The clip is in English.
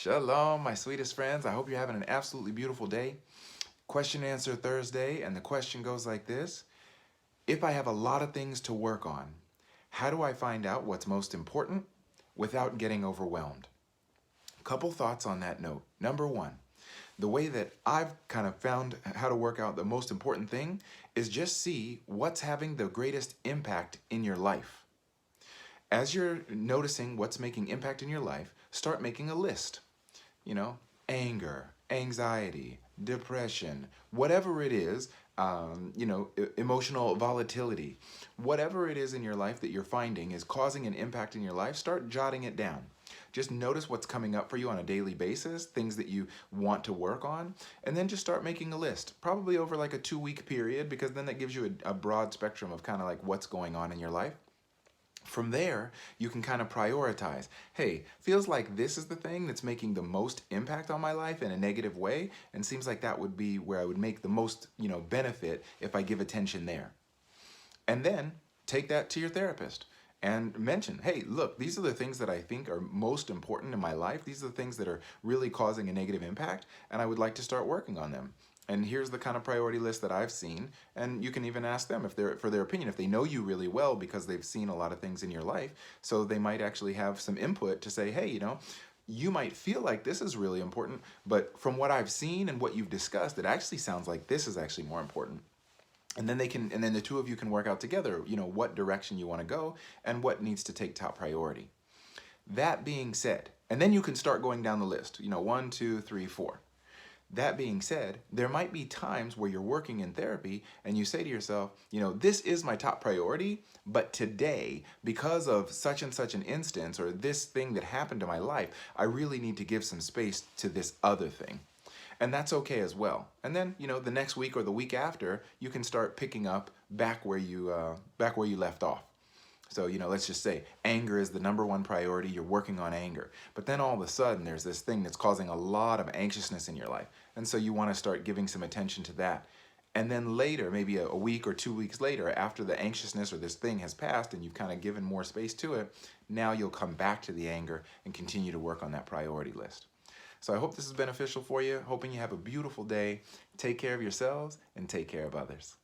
Shalom, my sweetest friends. I hope you're having an absolutely beautiful day. Question and answer Thursday, and the question goes like this. If I have a lot of things to work on, how do I find out what's most important without getting overwhelmed? A couple thoughts on that note. Number one, the way that I've kind of found how to work out the most important thing is just see what's having the greatest impact in your life. As you're noticing what's making impact in your life, start making a list. You know, anger, anxiety, depression, whatever it is, emotional volatility, whatever it is in your life that you're finding is causing an impact in your life, start jotting it down. Just notice what's coming up for you on a daily basis, things that you want to work on, and then just start making a list, probably over like a 2-week period, because then that gives you a broad spectrum of kind of like what's going on in your life. From there, you can kind of prioritize. Hey, feels like this is the thing that's making the most impact on my life in a negative way, and seems like that would be where I would make the most, benefit if I give attention there. And then take that to your therapist and mention, hey, look, these are the things that I think are most important in my life. These are the things that are really causing a negative impact, and I would like to start working on them. And here's the kind of priority list that I've seen. And you can even ask them if they're for their opinion, if they know you really well because they've seen a lot of things in your life. So they might actually have some input to say, hey, you might feel like this is really important, but from what I've seen and what you've discussed, it actually sounds like this is actually more important. And then the two of you can work out together, what direction you want to go and what needs to take top priority. That being said, and then you can start going down the list, 1, 2, 3, 4. That being said, there might be times where you're working in therapy and you say to yourself, this is my top priority, but today, because of such and such an instance or this thing that happened to my life, I really need to give some space to this other thing. And that's okay as well. And then, the next week or the week after, you can start picking up back where you left off. So, let's just say anger is the number one priority. You're working on anger. But then all of a sudden, there's this thing that's causing a lot of anxiousness in your life. And so you want to start giving some attention to that. And then later, maybe a week or 2 weeks later, after the anxiousness or this thing has passed and you've kind of given more space to it, now you'll come back to the anger and continue to work on that priority list. So I hope this is beneficial for you. Hoping you have a beautiful day. Take care of yourselves and take care of others.